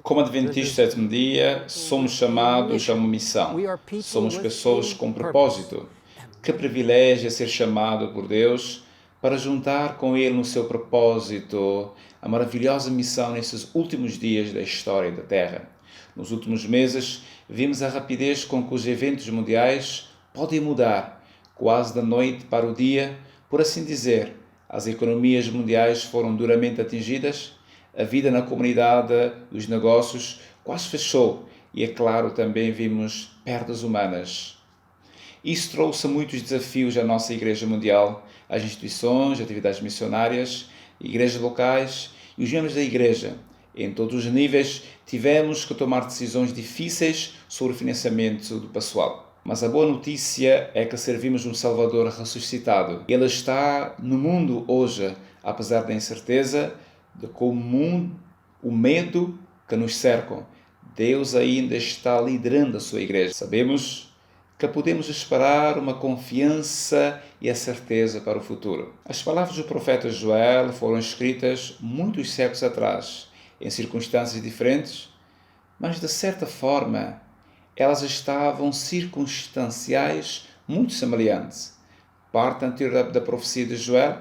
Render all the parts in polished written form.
Como adventistas do sétimo dia, somos chamados a uma missão. Somos pessoas com propósito. Que privilégio é ser chamado por Deus para juntar com Ele no seu propósito a maravilhosa missão nesses últimos dias da história da Terra. Nos últimos meses, vimos a rapidez com que os eventos mundiais podem mudar, quase da noite para o dia, por assim dizer. As economias mundiais foram duramente atingidas, a vida na comunidade dos negócios quase fechou e, é claro, também vimos perdas humanas. Isso trouxe muitos desafios à nossa Igreja Mundial, às instituições, atividades missionárias, igrejas locais e os membros da Igreja. Em todos os níveis, tivemos que tomar decisões difíceis sobre o financiamento do pessoal. Mas a boa notícia é que servimos um Salvador ressuscitado. Ele está no mundo hoje, apesar da incerteza, o medo que nos cercam. Deus ainda está liderando a sua igreja. Sabemos que podemos esperar uma confiança e a certeza para o futuro. As palavras do profeta Joel foram escritas muitos séculos atrás, em circunstâncias diferentes, mas de certa forma elas estavam circunstanciais muito semelhantes. Parte anterior da profecia de Joel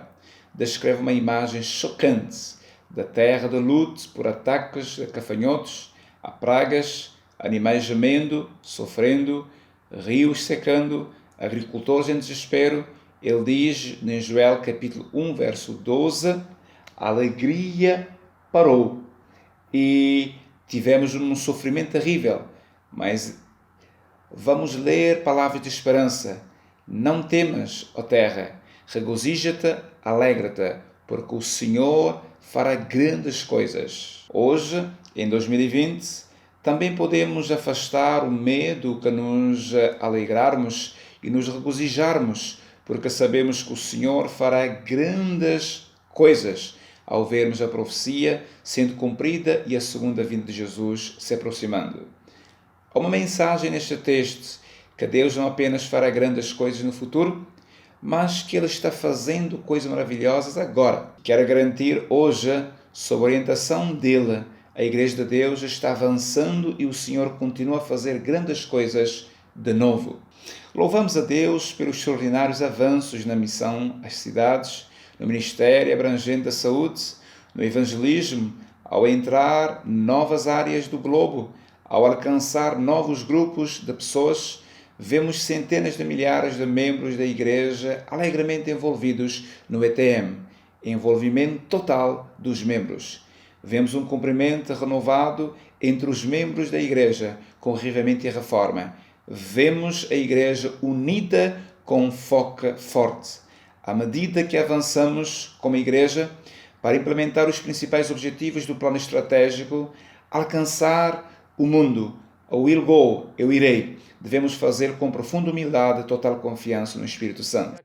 descreve uma imagem chocante da terra de luto por ataques de gafanhotos, a pragas, animais gemendo, sofrendo, rios secando, agricultores em desespero. Ele diz em Joel capítulo 1, verso 12, a alegria parou e tivemos um sofrimento terrível, mas vamos ler palavras de esperança. Não temas, ó terra, regozija-te, alegra-te, porque o Senhor fará grandes coisas. Hoje, em 2020, também podemos afastar o medo que nos alegrarmos e nos regozijarmos, porque sabemos que o Senhor fará grandes coisas ao vermos a profecia sendo cumprida e a segunda vinda de Jesus se aproximando. Há uma mensagem neste texto que Deus não apenas fará grandes coisas no futuro, mas que Ele está fazendo coisas maravilhosas agora. Quero garantir hoje, sob a orientação dEle, a Igreja de Deus está avançando e o Senhor continua a fazer grandes coisas de novo. Louvamos a Deus pelos extraordinários avanços na missão às cidades, no ministério abrangente da saúde, no evangelismo, ao entrar novas áreas do globo, ao alcançar novos grupos de pessoas. Vemos centenas de milhares de membros da Igreja alegremente envolvidos no ETM, envolvimento total dos membros. Vemos um cumprimento renovado entre os membros da Igreja com o Revivamento e a Reforma. Vemos a Igreja unida com um foco forte. À medida que avançamos como Igreja para implementar os principais objetivos do plano estratégico, alcançar o mundo, o will go, eu irei, devemos fazer com profunda humildade e total confiança no Espírito Santo.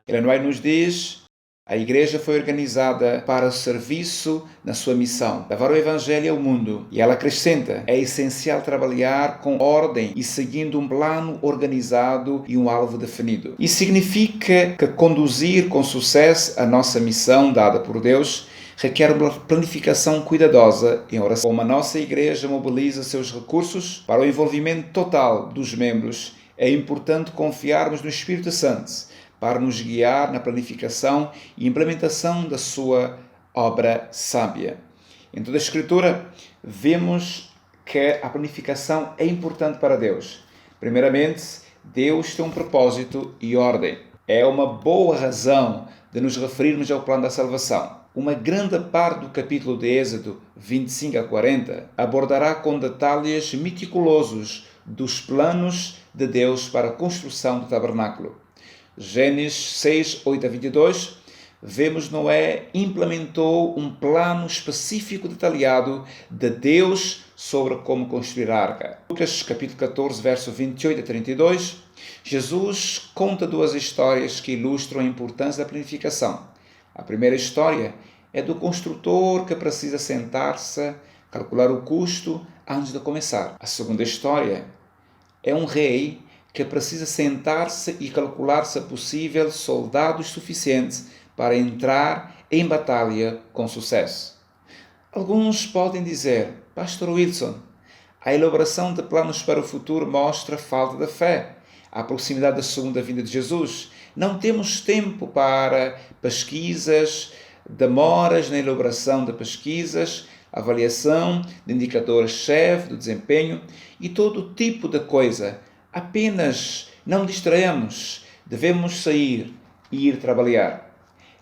Ele nos diz: a Igreja foi organizada para o serviço na sua missão, levar o Evangelho ao mundo. E ela acrescenta: é essencial trabalhar com ordem e seguindo um plano organizado e um alvo definido. Isso significa que conduzir com sucesso a nossa missão dada por Deus requer uma planificação cuidadosa em oração. Como a nossa Igreja mobiliza seus recursos para o envolvimento total dos membros, é importante confiarmos no Espírito Santo para nos guiar na planificação e implementação da sua obra sábia. Em toda a Escritura, vemos que a planificação é importante para Deus. Primeiramente, Deus tem um propósito e ordem. É uma boa razão de nos referirmos ao plano da salvação. Uma grande parte do capítulo de Êxodo 25 a 40 abordará com detalhes meticulosos dos planos de Deus para a construção do tabernáculo. Gênesis 6, 8 a 22, vemos Noé implementou um plano específico detalhado de Deus sobre como construir a arca. Lucas capítulo 14, verso 28 a 32, Jesus conta duas histórias que ilustram a importância da planificação. A primeira história é do construtor que precisa sentar-se, calcular o custo antes de começar. A segunda história é um rei que precisa sentar-se e calcular se é possível soldados suficientes para entrar em batalha com sucesso. Alguns podem dizer, Pastor Wilson, a elaboração de planos para o futuro mostra falta de fé. À proximidade da segunda vinda de Jesus, não temos tempo para pesquisas, demoras na elaboração de pesquisas, avaliação de indicadores-chave do desempenho e todo tipo de coisa. Apenas não distraamos, devemos sair e ir trabalhar.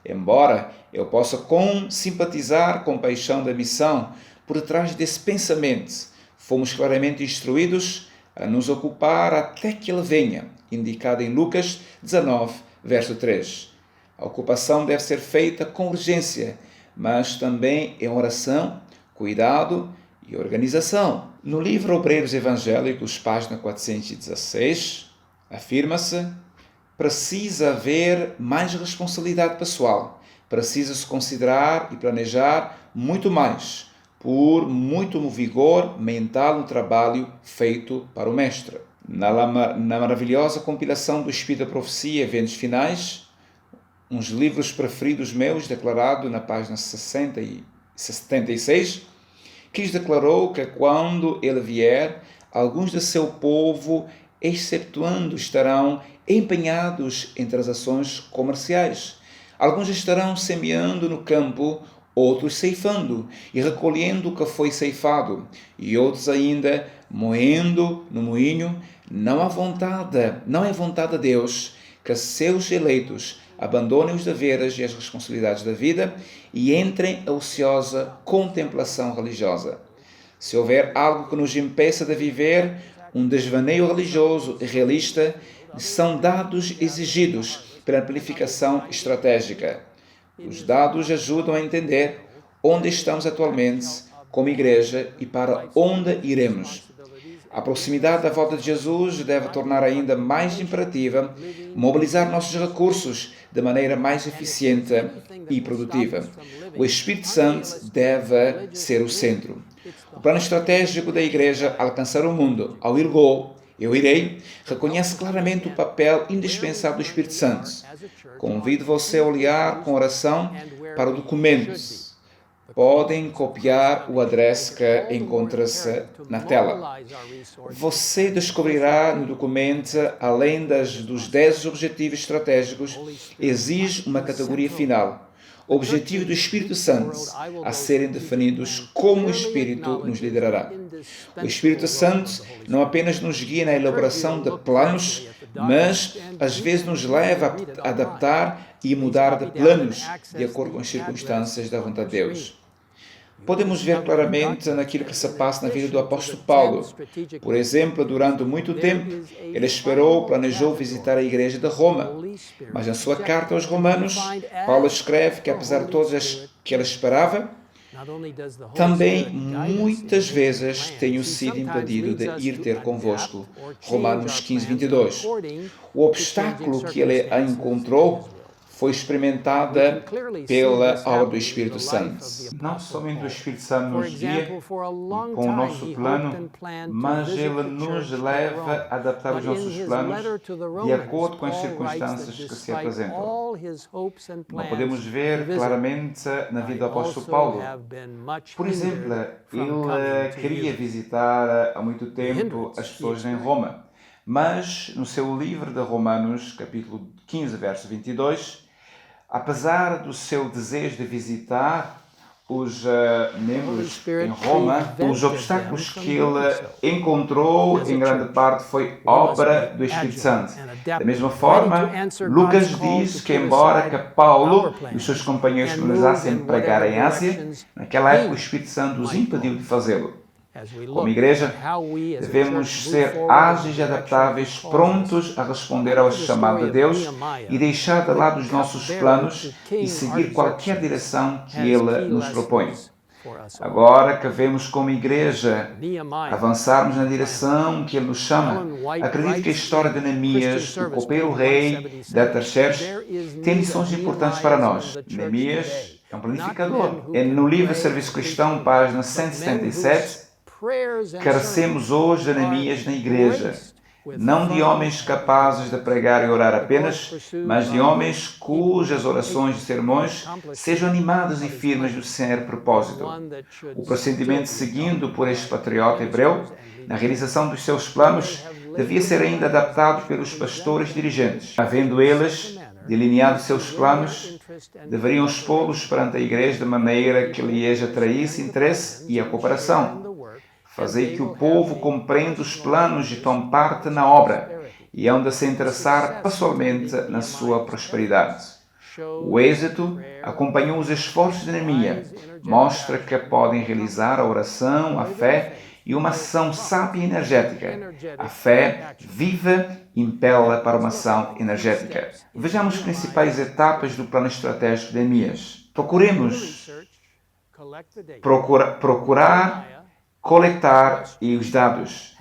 Embora eu possa simpatizar com paixão da missão, por detrás desse pensamento, fomos claramente instruídos a nos ocupar até que ele venha, indicado em Lucas 19, verso 3. A ocupação deve ser feita com urgência, mas também em oração, cuidado e organização. No livro Obreiros Evangélicos, página 416, afirma-se: precisa haver mais responsabilidade pessoal, precisa-se considerar e planejar muito mais, por muito vigor mental no trabalho feito para o Mestre. Na maravilhosa compilação do Espírito da Profecia, Eventos Finais, uns livros preferidos meus, declarado na página 60 e 76, Cristo declarou que quando ele vier, alguns de seu povo, excetuando, estarão empenhados em transações comerciais. Alguns estarão semeando no campo, outros ceifando e recolhendo o que foi ceifado, e outros ainda moendo no moinho. Não é vontade de Deus que seus eleitos abandonem os deveres e as responsabilidades da vida e entrem a ociosa contemplação religiosa. Se houver algo que nos impeça de viver um desvaneio religioso e realista, são dados exigidos pela planificação estratégica. Os dados ajudam a entender onde estamos atualmente como igreja e para onde iremos. A proximidade da volta de Jesus deve tornar ainda mais imperativa mobilizar nossos recursos de maneira mais eficiente e produtiva. O Espírito Santo deve ser o centro. O plano estratégico da igreja alcançar o mundo, ao ir eu irei, reconhece claramente o papel indispensável do Espírito Santo. Convido você a olhar com oração para o documento. Podem copiar o adereço que encontra-se na tela. Você descobrirá no documento, além dos 10 objetivos estratégicos, exige uma categoria final. Objetivo do Espírito Santo a serem definidos como o Espírito nos liderará. O Espírito Santo não apenas nos guia na elaboração de planos, mas às vezes nos leva a adaptar e mudar de planos de acordo com as circunstâncias da vontade de Deus. Podemos ver claramente naquilo que se passa na vida do apóstolo Paulo. Por exemplo, durante muito tempo, ele planejou visitar a igreja de Roma. Mas na sua carta aos Romanos, Paulo escreve que apesar de todas que ele esperava, também muitas vezes tenho sido impedido de ir ter convosco. Romanos 15, 22. O obstáculo que ele encontrou foi experimentada pela obra do Espírito Santo. Não somente o Espírito Santo nos guia com o nosso plano, mas ele nos leva a adaptar os nossos planos de acordo com as circunstâncias que se apresentam. Não podemos ver claramente na vida do apóstolo Paulo. Por exemplo, ele queria visitar há muito tempo as pessoas em Roma, mas no seu livro de Romanos, capítulo 15, verso 22, apesar do seu desejo de visitar os membros em Roma, os obstáculos que ele encontrou, em grande parte, foi obra do Espírito Santo. Da mesma forma, Lucas diz que, embora que Paulo e os seus companheiros planejassem pregar em Ásia, naquela época o Espírito Santo os impediu de fazê-lo. Como igreja, devemos ser ágeis e adaptáveis, prontos a responder ao chamado de Deus e deixar de lado os nossos planos e seguir qualquer direção que Ele nos propõe. Agora que vemos como igreja avançarmos na direção que Ele nos chama, acredito que a história de Neemias, do copeiro rei de Artaxerxes, tem lições importantes para nós. Neemias é um planificador. No livro Serviço Cristão, página 177, carecemos hoje de Neemias na igreja. não de homens capazes de pregar e orar apenas, mas de homens cujas orações e sermões sejam animados e firmes no sincero propósito. O procedimento seguido por este patriota hebreu, na realização dos seus planos, devia ser ainda adaptado pelos pastores dirigentes. Havendo eles delineado seus planos, deveriam expô-los perante a igreja de maneira que lhes atraísse interesse e a cooperação. Fazei que o povo compreenda os planos e tome parte na obra, e hão de se interessar pessoalmente na sua prosperidade. O êxito acompanhou os esforços de Neemias, mostra que podem realizar a oração, a fé e uma ação sábia e energética. A fé viva impela para uma ação energética. Vejamos as principais etapas do plano estratégico de Neemias. Procuremos procurar, coletar e os dados.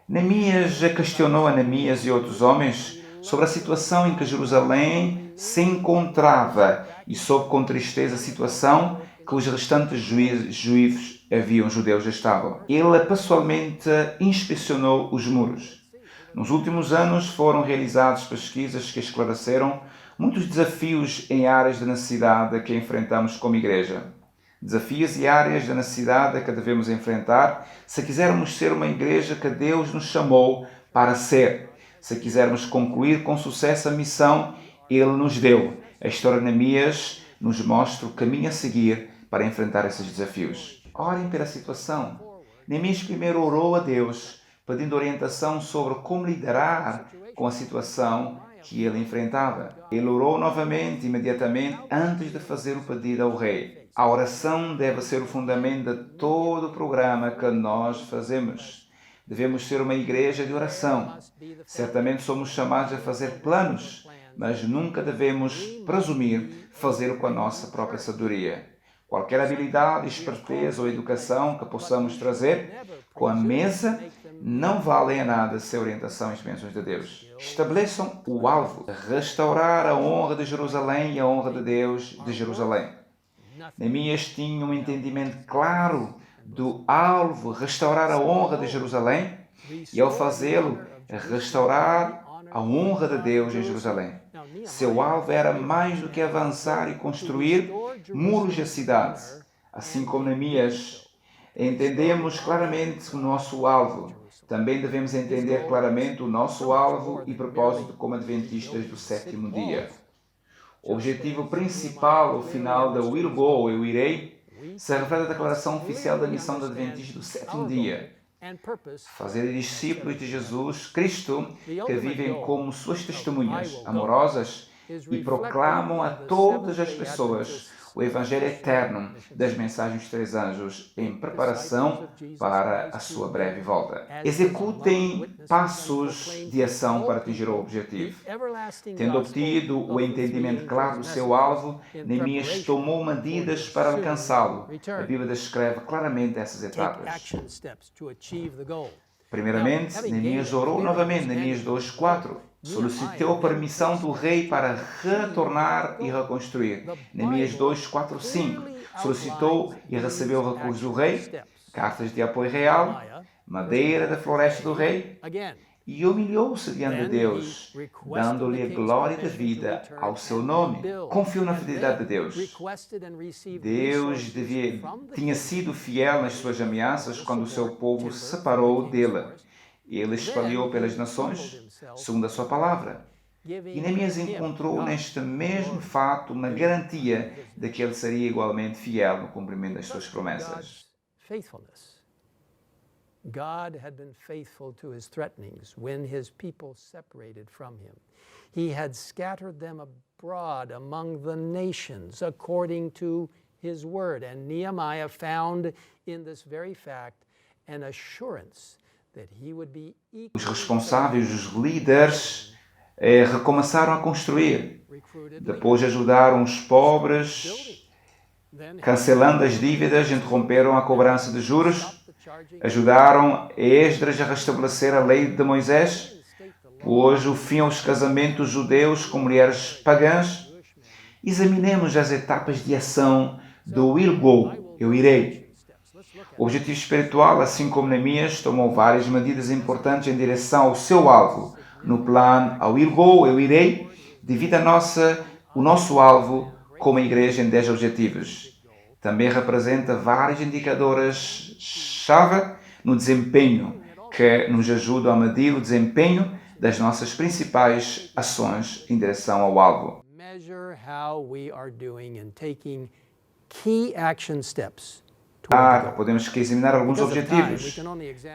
Neemias questionou a Neemias e outros homens sobre a situação em que Jerusalém se encontrava e soube com tristeza a situação que os restantes judeus estavam. Ele pessoalmente inspecionou os muros. Nos últimos anos foram realizadas pesquisas que esclareceram muitos desafios em áreas de necessidade que enfrentamos como igreja. Desafios e áreas de necessidade que devemos enfrentar se quisermos ser uma igreja que Deus nos chamou para ser. Se quisermos concluir com sucesso a missão Ele nos deu. A história de Neemias nos mostra o caminho a seguir para enfrentar esses desafios. Orem pela situação. Neemias primeiro orou a Deus, pedindo orientação sobre como liderar com a situação que ele enfrentava. Ele orou novamente, imediatamente, antes de fazer o pedido ao rei. A oração deve ser o fundamento de todo o programa que nós fazemos. Devemos ser uma igreja de oração. Certamente somos chamados a fazer planos, mas nunca devemos presumir fazê-lo com a nossa própria sabedoria. Qualquer habilidade, esperteza ou educação que possamos trazer com a mesa não valem a nada sem a orientação e as bênçãos de Deus. Estabeleçam o alvo, restaurar a honra de Jerusalém e a honra de Deus de Jerusalém. Neemias tinha um entendimento claro do alvo, restaurar a honra de Jerusalém, e ao fazê-lo, restaurar a honra de Deus em Jerusalém. Seu alvo era mais do que avançar e construir muros da cidade. Assim como Neemias, entendemos claramente o nosso alvo. Também devemos entender claramente o nosso alvo e propósito como adventistas do sétimo dia. O objetivo principal, o final da Will Go, eu irei, se refere à declaração oficial da missão do adventista do sétimo dia. Fazer discípulos de Jesus Cristo que vivem como suas testemunhas amorosas e proclamam a todas as pessoas o Evangelho eterno das mensagens dos três anjos em preparação para a sua breve volta. Executem passos de ação para atingir o objetivo. Tendo obtido o entendimento claro do seu alvo, Neemias tomou medidas para alcançá-lo. A Bíblia descreve claramente essas etapas. Primeiramente, Neemias orou novamente, Neemias 2:4. Solicitou permissão do rei para retornar e reconstruir. Neemias 2:4-5. Solicitou e recebeu recursos do rei, cartas de apoio real, madeira da floresta do rei, e humilhou-se diante de Deus, dando-lhe a glória da vida ao seu nome. Confiou na fidelidade de Deus. Deus tinha sido fiel nas suas ameaças quando o seu povo se separou dele. Ele espalhou pelas nações, segundo a sua palavra. E Neemias encontrou neste mesmo fato uma garantia de que ele seria igualmente fiel no cumprimento das suas promessas. God had been faithful to his threatenings when his people separated from him. He had scattered them abroad among the nations according to his word. And Nehemiah found in this very fact an assurance that he would be equal. Os responsáveis, os líderes, recomeçaram a construir. Depois ajudaram os pobres, cancelando as dívidas, interromperam a cobrança de juros. Ajudaram Esdras a restabelecer a lei de Moisés, pôs o fim aos casamentos judeus com mulheres pagãs. Examinemos as etapas de ação do Will Go, eu irei. O objetivo espiritual, assim como Neemias, tomou várias medidas importantes em direção ao seu alvo. No plano ao ir vou, eu irei, devido o nosso alvo como igreja em 10 objetivos. Também representa vários indicadores-chave no desempenho, que nos ajudam a medir o desempenho das nossas principais ações em direção ao alvo. Measure how we are doing in taking key action steps. Podemos examinar alguns objetivos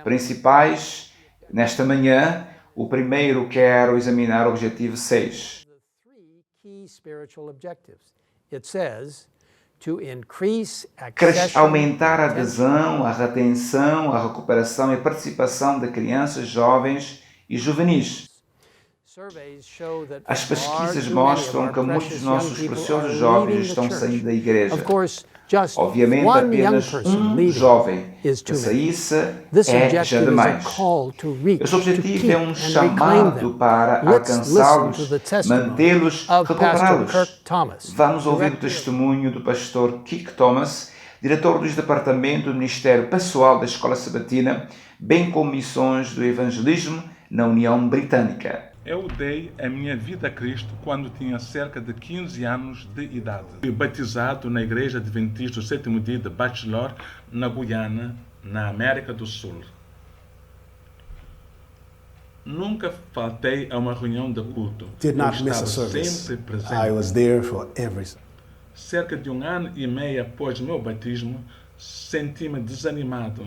principais nesta manhã. O primeiro quero examinar o objetivo 6. Aumentar a adesão, a retenção, a recuperação e a participação de crianças, jovens e juvenis. As pesquisas mostram que muitos dos nossos preciosos jovens estão saindo da igreja. Obviamente, apenas um jovem que saísse é já demais. Esse objetivo é um chamado para alcançá-los, mantê-los, recuperá-los. Vamos ouvir o testemunho do pastor Kirk Thomas, diretor dos departamentos do Ministério Pessoal da Escola Sabatina, bem como missões do evangelismo na União Britânica. Eu dei a minha vida a Cristo quando tinha cerca de 15 anos de idade. Fui batizado na Igreja Adventista do Sétimo Dia de Bachelor, na Guiana, na América do Sul. Nunca faltei a uma reunião de culto. Did not miss a service. Sempre presente. I was there for every. Cerca de 1 ano e meio após o meu batismo, senti-me desanimado.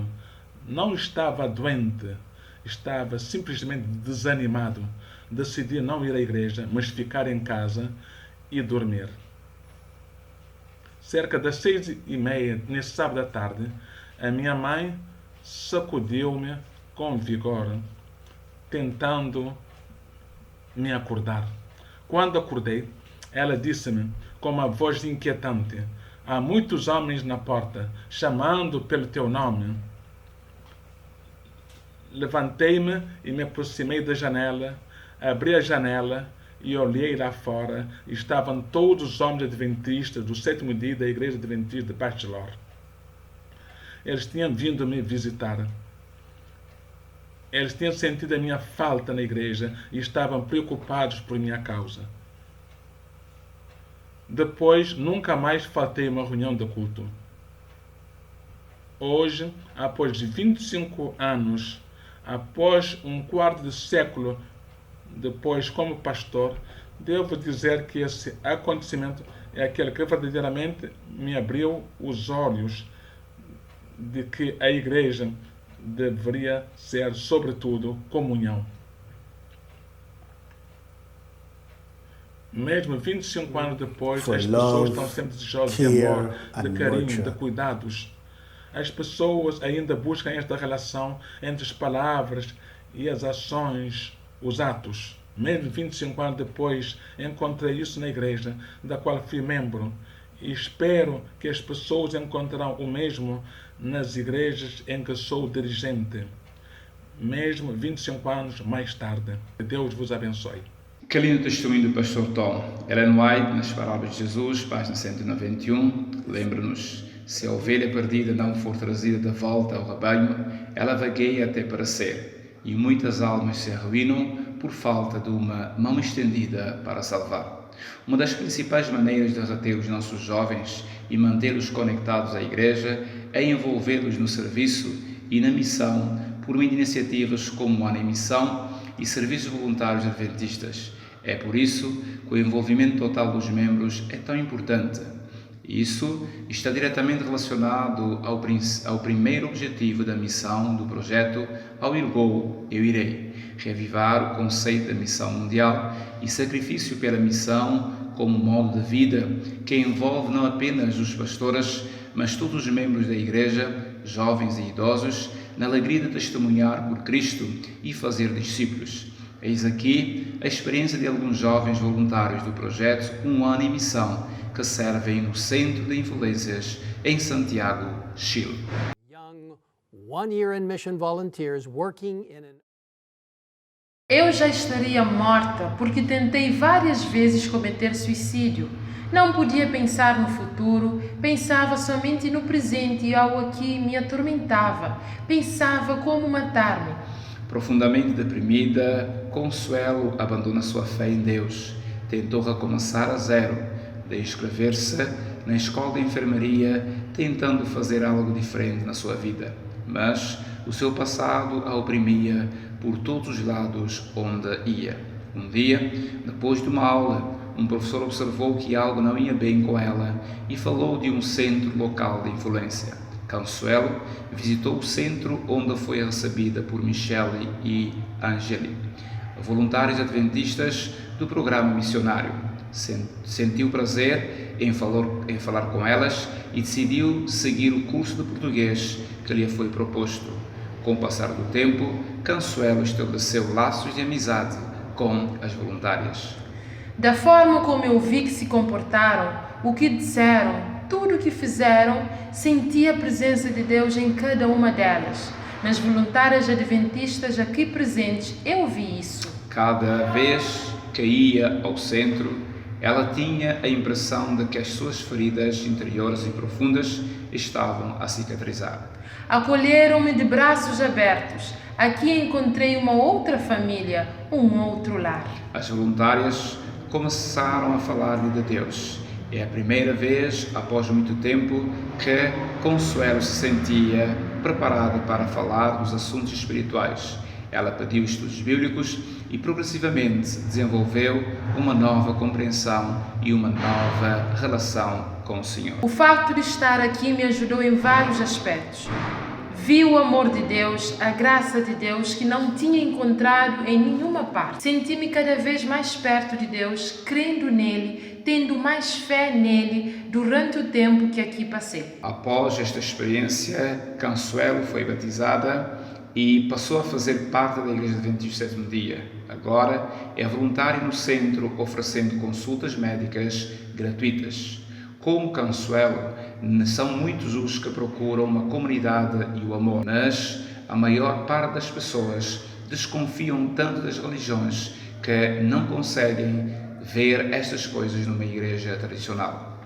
Não estava doente, estava simplesmente desanimado. Decidi não ir à igreja, mas ficar em casa e dormir. Cerca das 6h30, nesse sábado à tarde, a minha mãe sacudiu-me com vigor, tentando me acordar. Quando acordei, ela disse-me com uma voz inquietante: há muitos homens na porta, chamando pelo teu nome. Levantei-me e me aproximei da janela, abri a janela e olhei lá fora. Estavam todos os homens adventistas do sétimo dia da Igreja Adventista de Bachelor. Eles tinham vindo me visitar. Eles tinham sentido a minha falta na igreja e estavam preocupados por minha causa. Depois, nunca mais faltei a uma reunião de culto. Hoje, após 25 anos, após um quarto de século depois como pastor, devo dizer que esse acontecimento é aquele que verdadeiramente me abriu os olhos de que a igreja deveria ser, sobretudo, comunhão. Mesmo 25 anos depois, as pessoas estão sempre desejosas de amor, de carinho, de cuidados. As pessoas ainda buscam esta relação entre as palavras e as ações, os atos. Mesmo 25 anos depois, encontrei isso na igreja, da qual fui membro. E espero que as pessoas encontrarão o mesmo nas igrejas em que sou dirigente. Mesmo 25 anos mais tarde. Deus vos abençoe. Que lindo testemunho do pastor Tom. Ellen White, nas palavras de Jesus, página 191, lembra-nos: se a ovelha perdida não for trazida de volta ao rebanho, ela vagueia até perecer, e muitas almas se arruinam por falta de uma mão estendida para salvar. Uma das principais maneiras de reter os nossos jovens e mantê-los conectados à igreja é envolvê-los no serviço e na missão por meio de iniciativas como a Ana em Missão e serviços voluntários adventistas. É por isso que o envolvimento total dos membros é tão importante. Isso está diretamente relacionado ao primeiro objetivo da missão do projeto Ao Ir Vou, Eu Irei, reavivar o conceito da missão mundial e sacrifício pela missão como modo de vida que envolve não apenas os pastores, mas todos os membros da igreja, jovens e idosos, na alegria de testemunhar por Cristo e fazer discípulos. Eis aqui a experiência de alguns jovens voluntários do projeto Um Ano em Missão, que servem no Centro de Influências em Santiago, Chile. Young one-year in mission volunteers working in an Eu já estaria morta porque tentei várias vezes cometer suicídio. Não podia pensar no futuro, pensava somente no presente e algo aqui me atormentava. Pensava como matar-me. Profundamente deprimida, Consuelo abandona sua fé em Deus. Tentou recomeçar a zero, de inscrever-se na escola de enfermaria, tentando fazer algo diferente na sua vida. Mas o seu passado a oprimia por todos os lados onde ia. Um dia, depois de uma aula, um professor observou que algo não ia bem com ela e falou de um centro local de influência. Consuelo visitou o centro onde foi recebida por Michelle e Angeli, voluntários adventistas do programa missionário. Sentiu prazer em falar com elas e decidiu seguir o curso de português que lhe foi proposto. Com o passar do tempo, Consuelo estabeleceu laços de amizade com as voluntárias. Da forma como eu vi que se comportaram, o que disseram, tudo o que fizeram, senti a presença de Deus em cada uma delas. Nas voluntárias adventistas aqui presentes, eu vi isso. Cada vez que ia ao centro, ela tinha a impressão de que as suas feridas interiores e profundas estavam a cicatrizar. Acolheram-me de braços abertos. Aqui encontrei uma outra família, um outro lar. As voluntárias começaram a falar-lhe de Deus. É a primeira vez, após muito tempo, que Consuelo se sentia preparada para falar dos assuntos espirituais. Ela pediu estudos bíblicos e progressivamente desenvolveu uma nova compreensão e uma nova relação com o Senhor. O facto de estar aqui me ajudou em vários aspectos. Vi o amor de Deus, a graça de Deus que não tinha encontrado em nenhuma parte. Senti-me cada vez mais perto de Deus, crendo nele, tendo mais fé nele durante o tempo que aqui passei. Após esta experiência, Consuelo foi batizada e passou a fazer parte da Igreja Adventista do Sétimo Dia. Agora é voluntária no centro, oferecendo consultas médicas gratuitas. Como Consuelo, são muitos os que procuram uma comunidade e o amor, mas a maior parte das pessoas desconfiam tanto das religiões que não conseguem ver estas coisas numa igreja tradicional.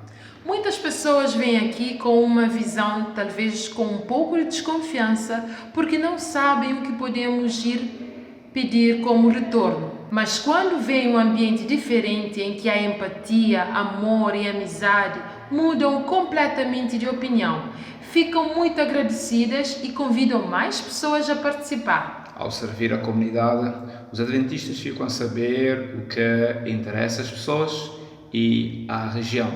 Muitas pessoas vêm aqui com uma visão, talvez com um pouco de desconfiança, porque não sabem o que podemos ir pedir como retorno. Mas quando vem um ambiente diferente em que a empatia, amor e amizade mudam completamente de opinião, ficam muito agradecidas e convidam mais pessoas a participar. Ao servir a comunidade, os adventistas ficam a saber o que interessa às pessoas e à região.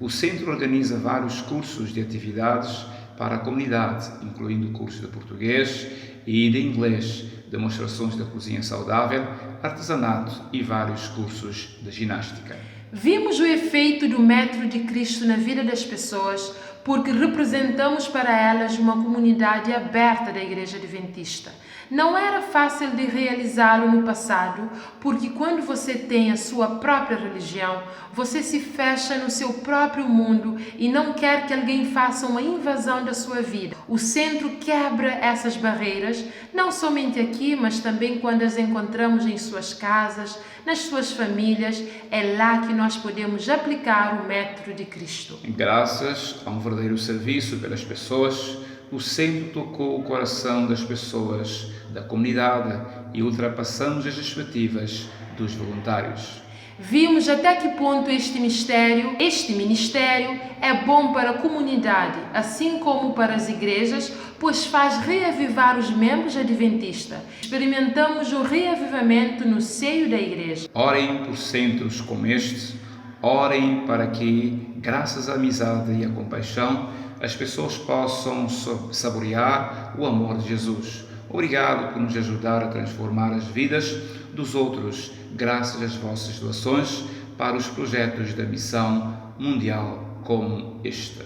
O centro organiza vários cursos de atividades para a comunidade, incluindo cursos de português e de inglês, demonstrações da cozinha saudável, artesanato e vários cursos de ginástica. Vimos o efeito do método de Cristo na vida das pessoas porque representamos para elas uma comunidade aberta da Igreja Adventista. Não era fácil de realizá-lo no passado, porque quando você tem a sua própria religião, você se fecha no seu próprio mundo e não quer que alguém faça uma invasão da sua vida. O centro quebra essas barreiras, não somente aqui, mas também quando as encontramos em suas casas, nas suas famílias. É lá que nós podemos aplicar o método de Cristo. Graças a um verdadeiro serviço pelas pessoas, o centro tocou o coração das pessoas da comunidade e ultrapassamos as expectativas dos voluntários. Vimos até que ponto este ministério é bom para a comunidade, assim como para as igrejas, pois faz reavivar os membros adventistas. Experimentamos o reavivamento no seio da igreja. Orem por centros como este, orem para que, graças à amizade e à compaixão, as pessoas possam saborear o amor de Jesus. Obrigado por nos ajudar a transformar as vidas dos outros, graças às vossas doações para os projetos da missão mundial como este.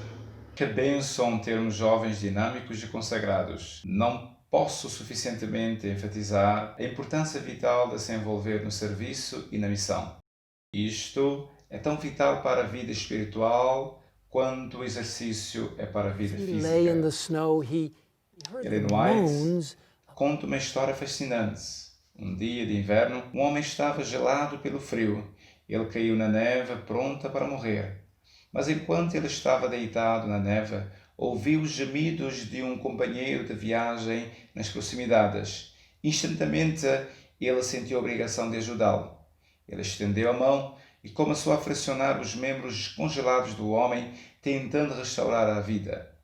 Que bênção termos jovens dinâmicos e consagrados. Não posso suficientemente enfatizar a importância vital de se envolver no serviço e na missão. Isto é tão vital para a vida espiritual quanto o exercício é para a vida física. Ellen White conta uma história fascinante. Um dia de inverno, um homem estava gelado pelo frio. Ele caiu na neve, pronta para morrer. Mas enquanto ele estava deitado na neve, ouviu os gemidos de um companheiro de viagem nas proximidades. Instantaneamente, ele sentiu a obrigação de ajudá-lo. Ele estendeu a mão e começou a flexionar os membros congelados do homem, tentando restaurar a vida.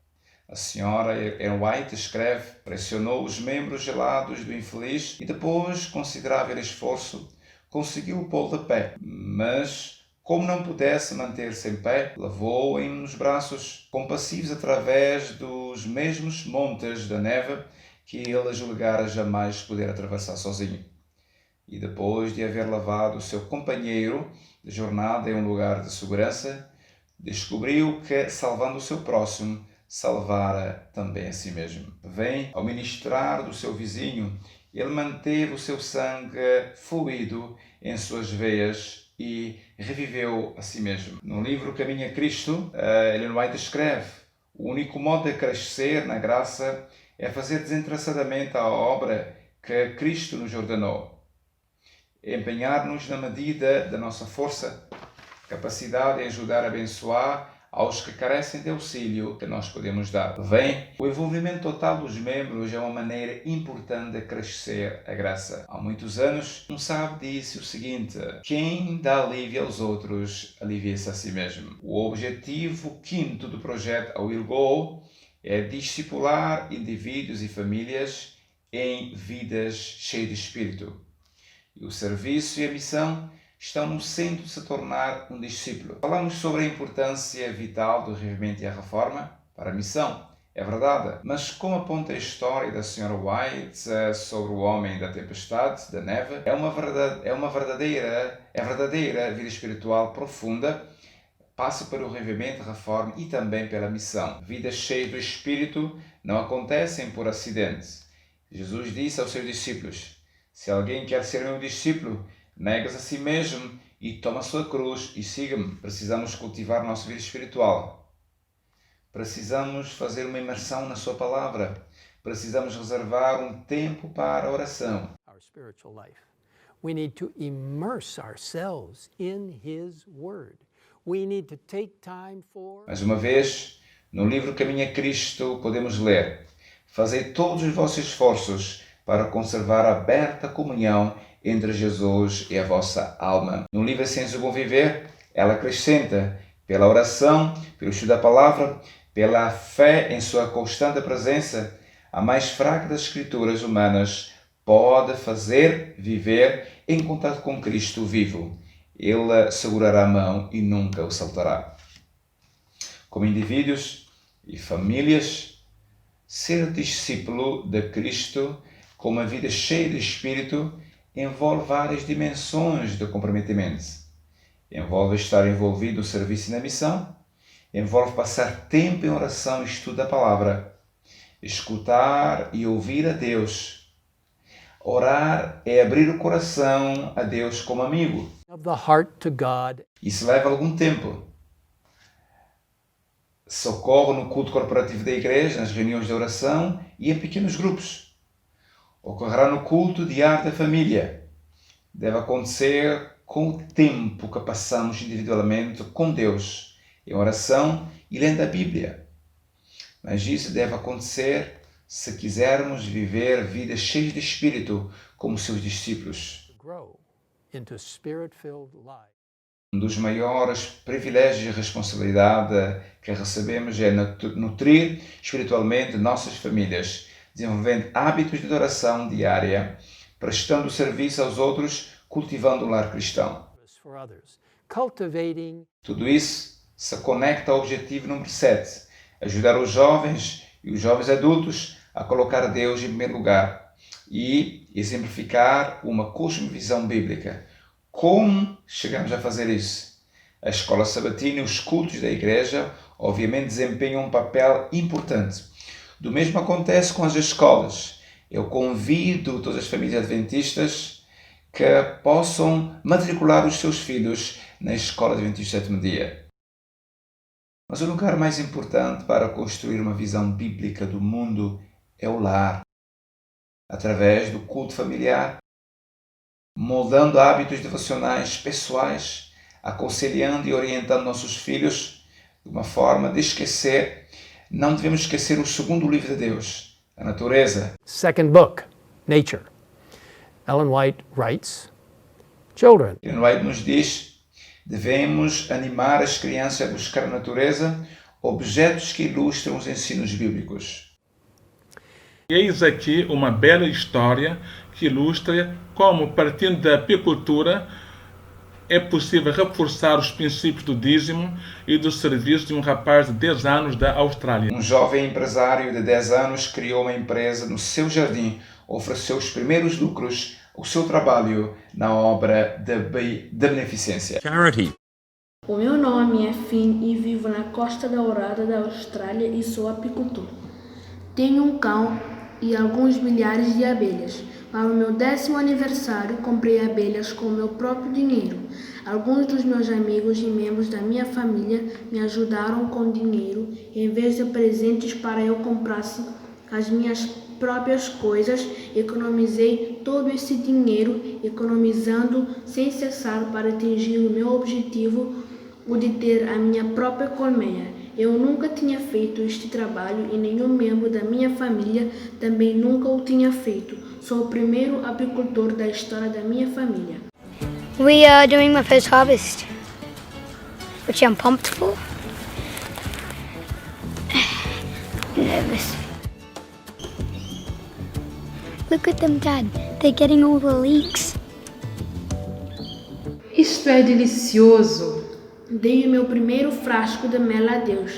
A senhora Ellen White escreve: pressionou os membros gelados do infeliz e depois, com considerável esforço, conseguiu pô-lo de pé. Mas, como não pudesse manter-se em pé, levou-o nos braços, compassivos através dos mesmos montes da neve que ele julgara jamais poder atravessar sozinho. E depois de haver levado o seu companheiro de jornada em um lugar de segurança, descobriu que, salvando o seu próximo, salvara também a si mesmo. Bem, ao ministrar do seu vizinho, ele manteve o seu sangue fluido em suas veias e reviveu a si mesmo. No livro Caminho a Cristo, Ellen White escreve: o único modo de crescer na graça é fazer desinteressadamente a obra que Cristo nos ordenou. Empenhar-nos na medida da nossa força, capacidade em ajudar a abençoar aos que carecem de auxílio que nós podemos dar. Bem, o envolvimento total dos membros é uma maneira importante de crescer a graça. Há muitos anos, um sábio disse o seguinte: quem dá alívio aos outros, alivia-se a si mesmo. O objetivo quinto do projeto A Will Go é discipular indivíduos e famílias em vidas cheias de espírito. E o serviço e a missão estão no centro de se tornar um discípulo. Falamos sobre a importância vital do revivimento e a reforma para a missão. É verdade, mas como aponta a história da Sra. White sobre o homem da tempestade, da neve, é verdadeira vida espiritual profunda, passa pelo revivimento, a reforma e também pela missão. Vidas cheias do Espírito não acontecem por acidente. Jesus disse aos seus discípulos: se alguém quer ser meu discípulo, nega-se a si mesmo e toma a sua cruz e siga-me. Precisamos cultivar nossa vida espiritual. Precisamos fazer uma imersão na sua palavra. Precisamos reservar um tempo para a oração. Our spiritual life. We need to immerse ourselves in His Word. We need to take time for... Mais uma vez, no livro Caminho a Cristo podemos ler: fazei todos os vossos esforços para conservar a aberta comunhão entre Jesus e a vossa alma. No livro Essência do Bom Viver, ela acrescenta: pela oração, pelo estudo da palavra, pela fé em sua constante presença, a mais fraca das escrituras humanas pode fazer viver em contato com Cristo vivo. Ele segurará a mão e nunca o saltará. Como indivíduos e famílias, ser discípulo de Cristo com uma vida cheia de Espírito envolve várias dimensões de comprometimento. Envolve estar envolvido no serviço e na missão, envolve passar tempo em oração e estudo da palavra, escutar e ouvir a Deus. Orar é abrir o coração a Deus como amigo. Isso leva algum tempo. Se ocorre no culto corporativo da igreja, nas reuniões de oração e em pequenos grupos. Ocorrerá no culto diário da família. Deve acontecer com o tempo que passamos individualmente com Deus, em oração e lendo a Bíblia. Mas isso deve acontecer se quisermos viver vidas cheias de Espírito como seus discípulos. Um dos maiores privilégios e responsabilidade que recebemos é nutrir espiritualmente nossas famílias, desenvolvendo hábitos de oração diária, prestando serviço aos outros, cultivando um lar cristão. Tudo isso se conecta ao objetivo número 7, ajudar os jovens e os jovens adultos a colocar Deus em primeiro lugar e exemplificar uma cosmovisão bíblica. Como chegamos a fazer isso? A escola sabatina e os cultos da igreja obviamente desempenham um papel importante. Do mesmo acontece com as escolas. Eu convido todas as famílias adventistas que possam matricular os seus filhos na Escola Adventista Sétimo Dia. Mas o lugar mais importante para construir uma visão bíblica do mundo é o lar. Através do culto familiar, moldando hábitos devocionais pessoais, aconselhando e orientando nossos filhos de uma forma de esquecer. Não devemos esquecer o segundo livro de Deus, a natureza. Second book, Nature. Ellen White writes, children. Ellen White nos diz, devemos animar as crianças a buscar na natureza objetos que ilustram os ensinos bíblicos. Eis aqui uma bela história que ilustra como, partindo da apicultura, é possível reforçar os princípios do dízimo e do serviço de um rapaz de 10 anos da Austrália. Um jovem empresário de 10 anos criou uma empresa no seu jardim, ofereceu os primeiros lucros ao seu trabalho na obra de beneficência. Charity. O meu nome é Finn e vivo na Costa Dourada da Austrália e sou apicultor. Tenho um cão e alguns milhares de abelhas. Para o meu 10º aniversário, comprei abelhas com o meu próprio dinheiro. Alguns dos meus amigos e membros da minha família me ajudaram com dinheiro em vez de presentes para eu comprasse as minhas próprias coisas. Economizei todo esse dinheiro, economizando sem cessar para atingir o meu objetivo, o de ter a minha própria colmeia. Eu nunca tinha feito este trabalho e nenhum membro da minha família também nunca o tinha feito. Sou o primeiro apicultor da história da minha família. We are doing my first harvest, which I'm pumped for. Nervous. Look at them, Dad. They're getting all the leeks. Isto é delicioso. Dei o meu primeiro frasco de mel a Deus.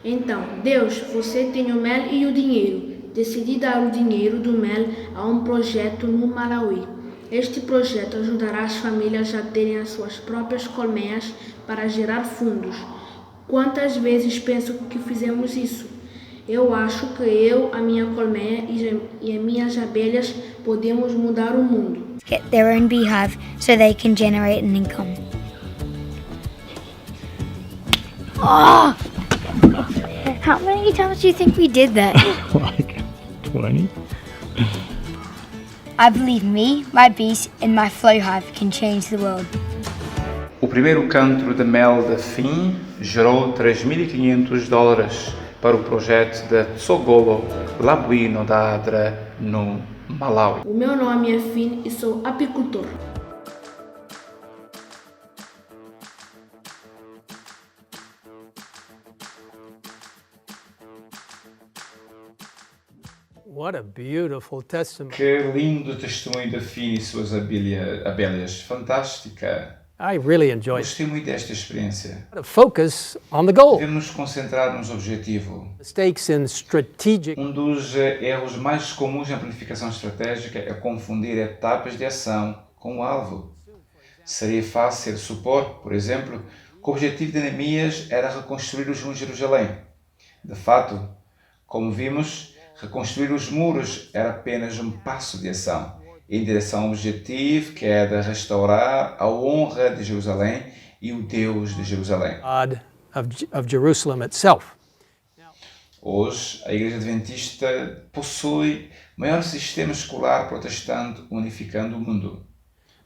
Então, Deus, você tem o mel e o dinheiro. Decidi dar o dinheiro do mel a um projeto no Malawi. Este projeto ajudará as famílias a terem as suas próprias colmeias para gerar fundos. Quantas vezes penso que fizemos isso? Eu acho que eu, a minha colmeia e as minhas abelhas podemos mudar o mundo. Get their own beehive so they can generate an income. Oh! How many times do you think we did that? Like 20? I believe me, my bees, and my flow hive can change the world. O primeiro canto de mel de Finn gerou $3.500 para o projeto de Tsogolo Labuino da Adra, no Malawi. O meu nome é Finn e sou apicultor. What a beautiful testimony. Que lindo testemunho de Finn e suas abelhas. Fantástica. I really enjoyed it. Gostei muito desta experiência. Focus on the goal. Devemos nos concentrar nos objetivos. Mistakes in strategic. Um dos erros mais comuns na planificação estratégica é confundir etapas de ação com o alvo. Seria fácil supor, por exemplo, que o objetivo de Neemias era reconstruir os muros de Jerusalém. De fato, como vimos, reconstruir os muros era apenas um passo de ação em direção ao objetivo, que é de restaurar a honra de Jerusalém e o Deus de Jerusalém. God of Jerusalem itself. Hoje, a Igreja Adventista possui o maior sistema escolar protestante unificando o mundo.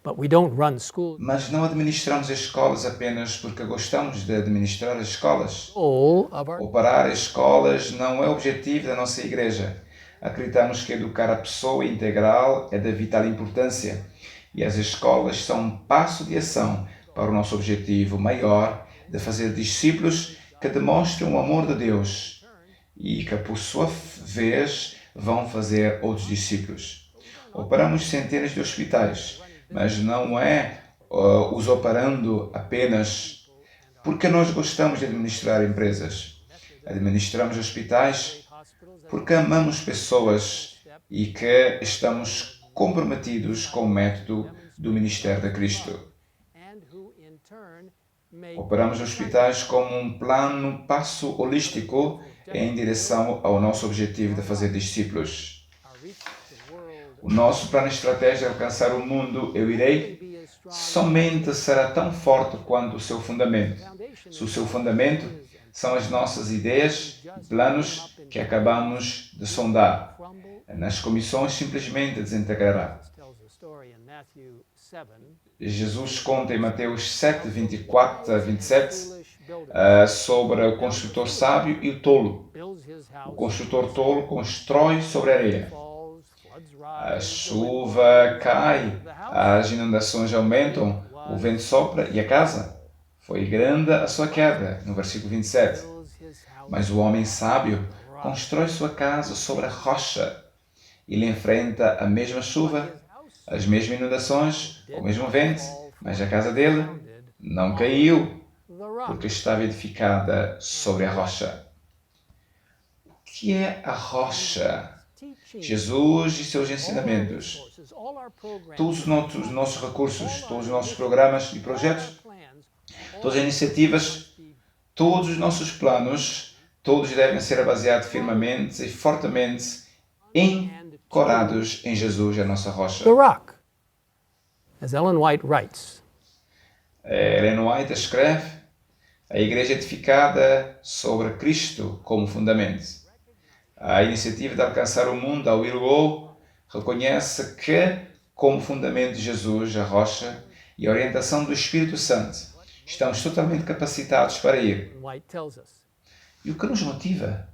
But we don't run schools. Mas não administramos as escolas apenas porque gostamos de administrar as escolas. Goal of our Operar as escolas não é o objetivo da nossa igreja. Acreditamos que educar a pessoa integral é de vital importância e as escolas são um passo de ação para o nosso objetivo maior de fazer discípulos que demonstram o amor de Deus e que, por sua vez, vão fazer outros discípulos. Operamos centenas de hospitais, mas não é os operando apenas porque nós gostamos de administrar empresas. Administramos hospitais porque amamos pessoas e que estamos comprometidos com o método do ministério de Cristo. Operamos hospitais como um plano passo holístico em direção ao nosso objetivo de fazer discípulos. O nosso plano estratégico de alcançar o mundo, eu irei, somente será tão forte quanto o seu fundamento. Se o seu fundamento são as nossas ideias e planos que acabamos de sondar, nas comissões simplesmente desintegrará. Jesus conta em Mateus 7, 24 a 27, sobre o construtor sábio e o tolo. O construtor tolo constrói sobre a areia. A chuva cai, as inundações aumentam, o vento sopra e a casa. Foi grande a sua queda, no versículo 27. Mas o homem sábio constrói sua casa sobre a rocha. Ele enfrenta a mesma chuva, as mesmas inundações, o mesmo vento, mas a casa dele não caiu, porque estava edificada sobre a rocha. O que é a rocha? Jesus e seus ensinamentos. Todos os nossos recursos, todos os nossos programas e projetos, todas as iniciativas, todos os nossos planos, todos devem ser baseados firmemente e fortemente ancorados em Jesus, a nossa rocha. The rock, as Ellen White writes. Ellen White escreve: a igreja edificada sobre Cristo como fundamento. A iniciativa de alcançar o mundo, a Will Go, reconhece que, como fundamento de Jesus, a rocha, e a orientação do Espírito Santo, estamos totalmente capacitados para ir. E o que nos motiva?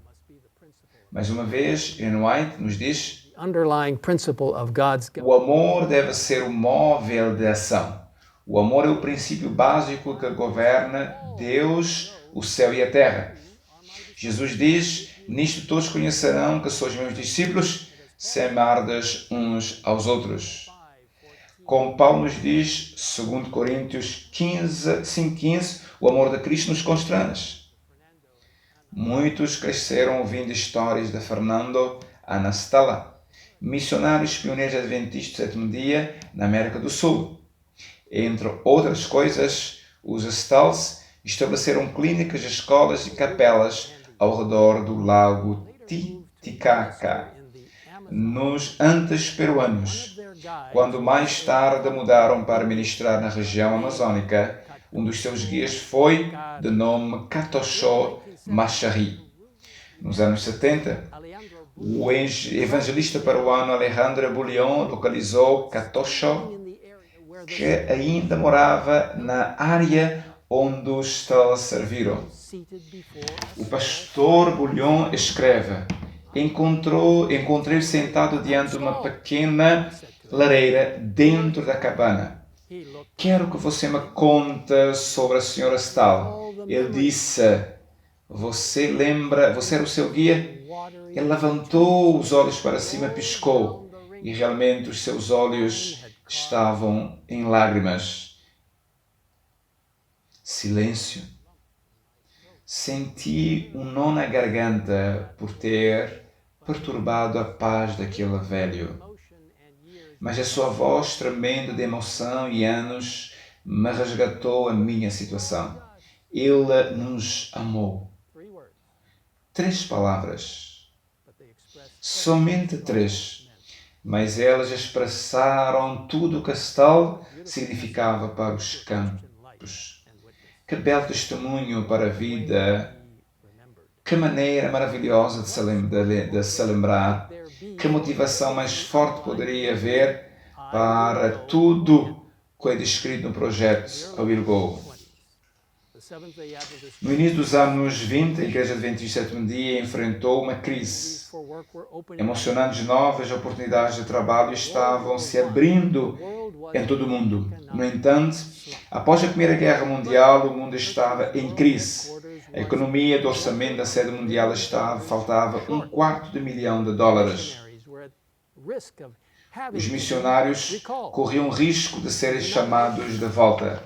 Mais uma vez, Ellen White nos diz: o amor deve ser o móvel de ação. O amor é o princípio básico que governa Deus, o céu e a terra. Jesus diz: nisto todos conhecerão que sois meus discípulos, se amardes uns aos outros. Como Paulo nos diz, 2 Coríntios 5:15, o amor de Cristo nos constrange. Muitos cresceram ouvindo histórias de Fernando Anastala, missionários pioneiros adventistas do sétimo dia na América do Sul. Entre outras coisas, os Stals estabeleceram clínicas, escolas e capelas ao redor do lago Titicaca, nos Andes peruanos. Quando mais tarde mudaram para ministrar na região amazônica, um dos seus guias foi de nome Catoxó Machari. Nos anos 70, o evangelista peruano Alejandro Bullion localizou Catoxó, que ainda morava na área onde os Stals serviram. O pastor Bullion escreve: encontrei-o sentado diante de uma pequena lareira dentro da cabana. Quero que você me conte sobre a senhora Stahl. Ele disse: você era o seu guia? Ele levantou os olhos para cima e piscou, e realmente os seus olhos estavam em lágrimas. Silêncio. Senti um nó na garganta por ter perturbado a paz daquele velho. Mas a sua voz tremenda de emoção e anos me resgatou a minha situação. Ele nos amou. 3 palavras. Somente 3. Mas elas expressaram tudo o que Stahl significava para os campos. Que belo testemunho para a vida! Que maneira maravilhosa de se lembrar! Que motivação mais forte poderia haver para tudo que é descrito no projeto Will Go? No início dos anos 20, a Igreja Adventista do Sétimo Dia enfrentou uma crise. Emocionantes novas oportunidades de trabalho estavam se abrindo em todo o mundo. No entanto, após a Primeira Guerra Mundial, o mundo estava em crise. A economia do orçamento da sede mundial faltava $250 milhões. Os missionários corriam risco de serem chamados de volta.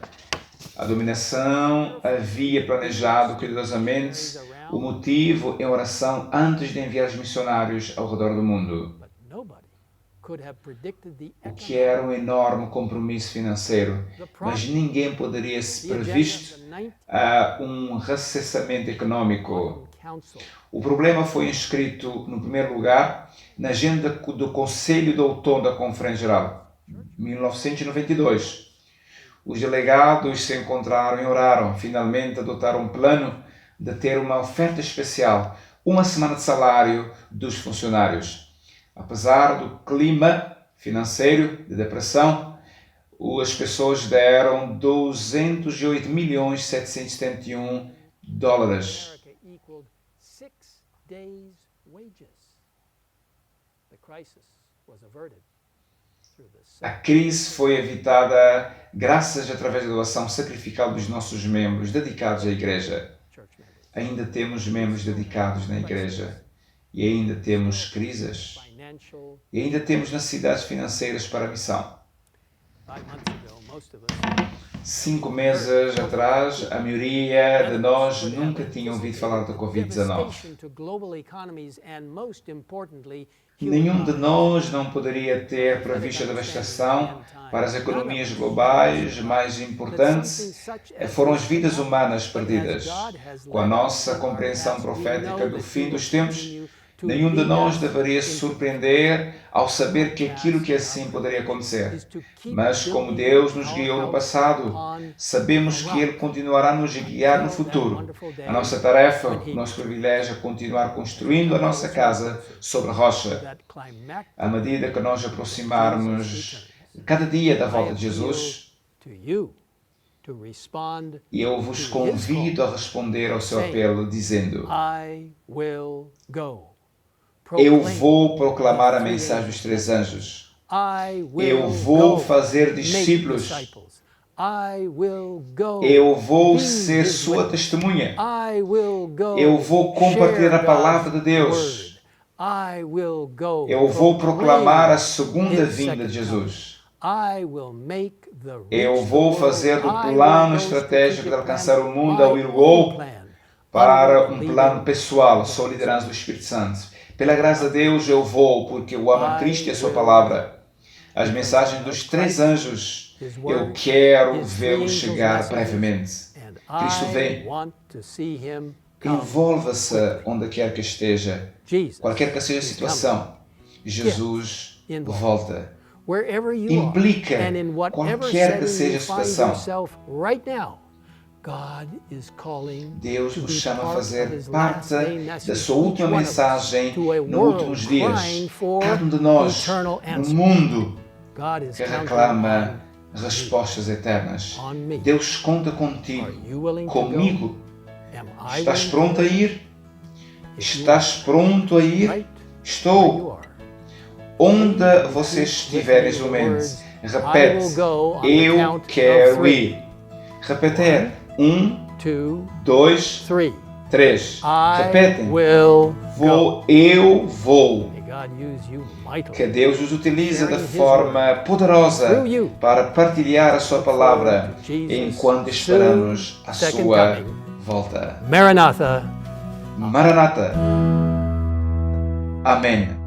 A dominação havia planejado cuidadosamente o motivo em oração antes de enviar os missionários ao redor do mundo. O que era um enorme compromisso financeiro, mas ninguém poderia se previsto um recessamento econômico. O problema foi inscrito, no primeiro lugar, na agenda do Conselho de Outono da Conferência Geral, 1992. Os delegados se encontraram e oraram, finalmente adotaram um plano de ter uma oferta especial, 1 semana de salário dos funcionários. Apesar do clima financeiro de depressão, as pessoas deram $208.771. America equaled 6 days' wages. The crisis was averted through the A crise foi evitada graças através da doação sacrificial dos nossos membros dedicados à Igreja. church members. Ainda temos membros dedicados na Igreja. E ainda temos crises. Financial. E ainda temos necessidades financeiras para a missão. 5 months ago, most of us 5 meses atrás, a maioria de nós nunca tinha ouvido falar da Covid-19. devastation to global economies and, most importantly, Nenhum de nós não poderia ter previsto a devastação para as economias globais. Mais importantes foram as vidas humanas perdidas. Com a nossa compreensão profética do fim dos tempos, nenhum de nós deveria se surpreender ao saber que aquilo que assim poderia acontecer. Mas como Deus nos guiou no passado, sabemos que Ele continuará a nos guiar no futuro. A nossa tarefa, o nosso privilégio é continuar construindo a nossa casa sobre a rocha. À medida que nós aproximarmos cada dia da volta de Jesus, eu vos convido a responder ao seu apelo dizendo: eu vou proclamar a mensagem dos 3 anjos. Eu vou fazer discípulos. Eu vou ser sua testemunha. Eu vou compartilhar a palavra de Deus. Eu vou proclamar a segunda vinda de Jesus. Eu vou fazer do plano estratégico de alcançar o mundo ao Irgol para um plano pessoal, sob a liderança do Espírito Santo. Pela graça de Deus eu vou, porque eu amo a Cristo e a sua palavra. As mensagens dos 3 anjos, eu quero vê-los chegar brevemente. Cristo vem. Envolva-se onde quer que esteja. Qualquer que seja a situação, Jesus volta. Implica qualquer que seja a situação. Deus nos chama a fazer parte da sua última mensagem nos últimos dias. Cada um de nós, no mundo que reclama respostas eternas. Deus conta contigo, comigo. Estás pronto a ir? Estás pronto a ir? Estou. Onde você estiver neste momento, repete: eu quero ir. Repetir. 1, 2, 3. Repetem. Eu vou. Que Deus os utilize de forma poderosa para partilhar a sua palavra enquanto esperamos a sua volta. Maranatha. Maranatha. Amém.